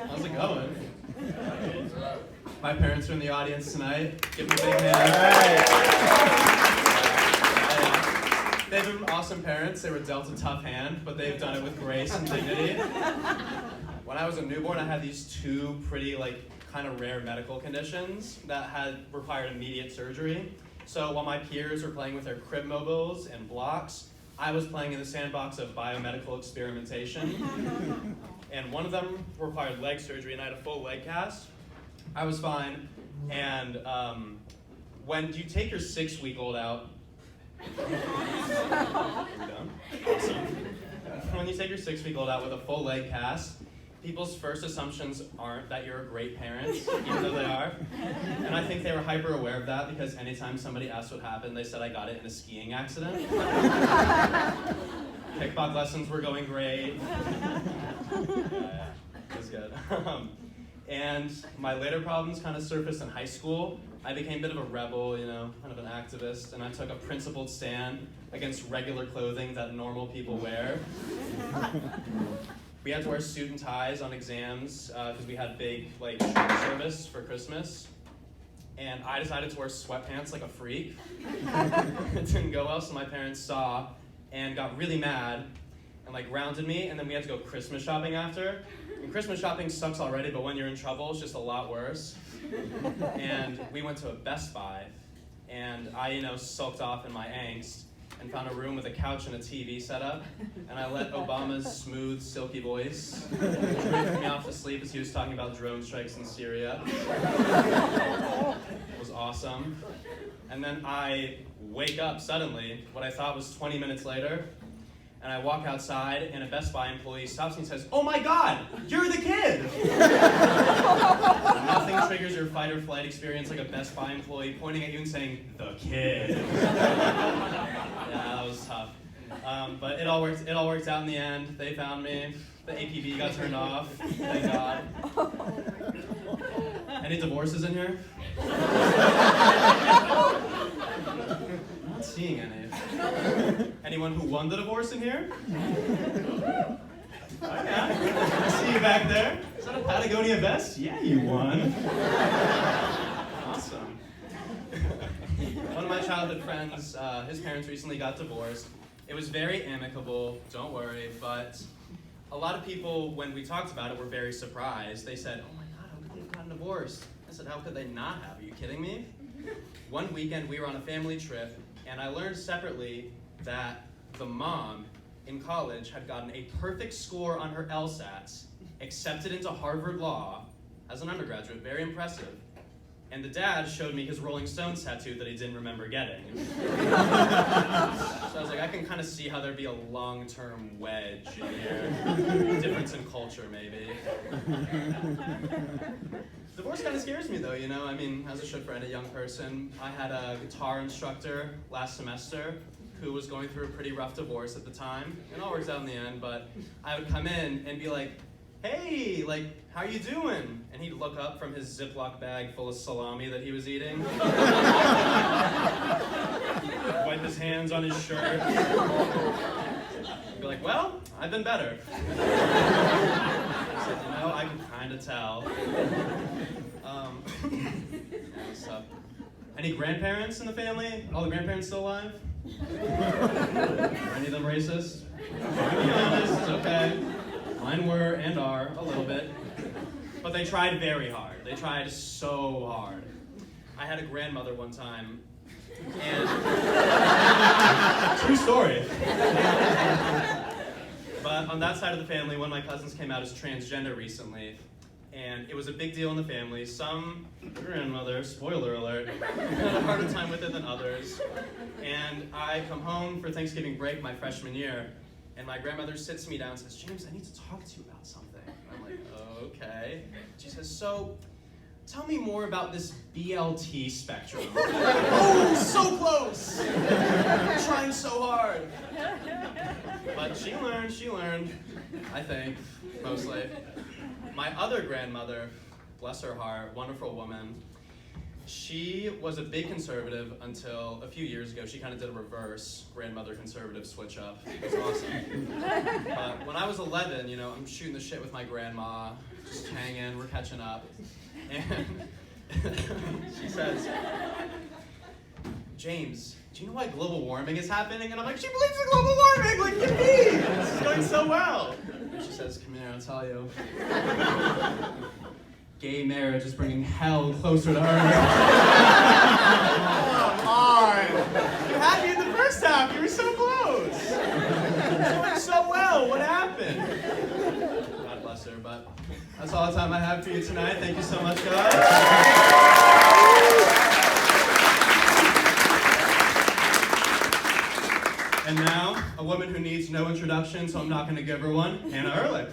How's it going? My parents are in the audience tonight. Give them a big hand. They've been awesome parents. They were dealt a tough hand, but they've done it with grace and dignity. When I was a newborn, I had these two pretty, kind of rare medical conditions that had required immediate surgery. So while my peers were playing with their crib mobiles and blocks, I was playing in the sandbox of biomedical experimentation. And one of them required leg surgery, and I had a full leg cast. I was fine. And when you take your 6-week-old out, are we done? Awesome. When you take your 6-week-old out with a full leg cast, people's first assumptions aren't that you're a great parent, even though they are. And I think they were hyper aware of that because anytime somebody asked what happened, they said I got it in a skiing accident. Kickbox lessons were going great. Yeah, it was good. And my later problems kind of surfaced in high school. I became a bit of a rebel, kind of an activist, and I took a principled stand against regular clothing that normal people wear. We had to wear suit and ties on exams because we had big church service for Christmas. And I decided to wear sweatpants like a freak. It didn't go well, so my parents saw and got really mad and grounded me, and then we had to go Christmas shopping after. And Christmas shopping sucks already, but when you're in trouble, it's just a lot worse. And we went to a Best Buy, and I, sulked off in my angst and found a room with a couch and a TV set up, and I let Obama's smooth, silky voice drift me off to sleep as he was talking about drone strikes in Syria. It was awesome. And then I wake up suddenly, what I thought was 20 minutes later, and I walk outside, and a Best Buy employee stops me and says, "Oh my God, you're the kid!" Nothing triggers your fight or flight experience like a Best Buy employee pointing at you and saying, "The kid." Yeah, that was tough. But it all worked out in the end. They found me. The APB got turned off. Thank God. Any divorces in here? I'm not seeing any. Anyone who won the divorce in here? Oh, yeah. I see you back there. Is that a Patagonia vest? Yeah, you won. Awesome. One of my childhood friends, his parents recently got divorced. It was very amicable, don't worry, but a lot of people, when we talked about it, were very surprised. They said, "Oh my God, how could they have gotten divorced?" I said, "How could they not have? Are you kidding me?" One weekend, we were on a family trip, and I learned separately that the mom in college had gotten a perfect score on her LSATs, accepted into Harvard Law as an undergraduate, very impressive. And the dad showed me his Rolling Stones tattoo that he didn't remember getting. So I was like, I can kind of see how there'd be a long-term wedge in here. Difference in culture, maybe. Divorce kind of scares me, though, I mean, as it should for any young person. I had a guitar instructor last semester who was going through a pretty rough divorce at the time. It all works out in the end, but I would come in and be like, "Hey, how you doing?" And he'd look up from his Ziploc bag full of salami that he was eating. Wipe his hands on his shirt. Be like, "Well, I've been better." I said, I can kind of tell. So, any grandparents in the family? All the grandparents still alive? Are any of them racist? Be honest, it's okay. Mine were and are a little bit. But they tried very hard. They tried so hard. I had a grandmother one time, and true story. But on that side of the family, one of my cousins came out as transgender recently, and it was a big deal in the family. Some grandmother, spoiler alert, had a harder time with it than others. And I come home for Thanksgiving break my freshman year, and my grandmother sits me down and says, "James, I need to talk to you about something." And I'm like, "Okay." She says, "So, tell me more about this BLT spectrum." Oh, so close! I'm trying so hard. But she learned, I think, mostly. My other grandmother, bless her heart, wonderful woman, she was a big conservative until a few years ago. She kind of did a reverse grandmother conservative switch up. It was awesome. But when I was 11, I'm shooting the shit with my grandma, just hanging, we're catching up. And she says, James, do you know why global warming is happening? And I'm like, she believes in global warming, like, yippee! This is going so well. And she says, come here, I'll tell you. Gay marriage is bringing hell closer to her. Come on! You had me in the first half, you were so close. It's going so well, what happened? God bless her, but that's all the time I have for you tonight. Thank you so much, guys. And now, a woman who needs no introduction, so I'm not going to give her one, Hannah Ehrlich.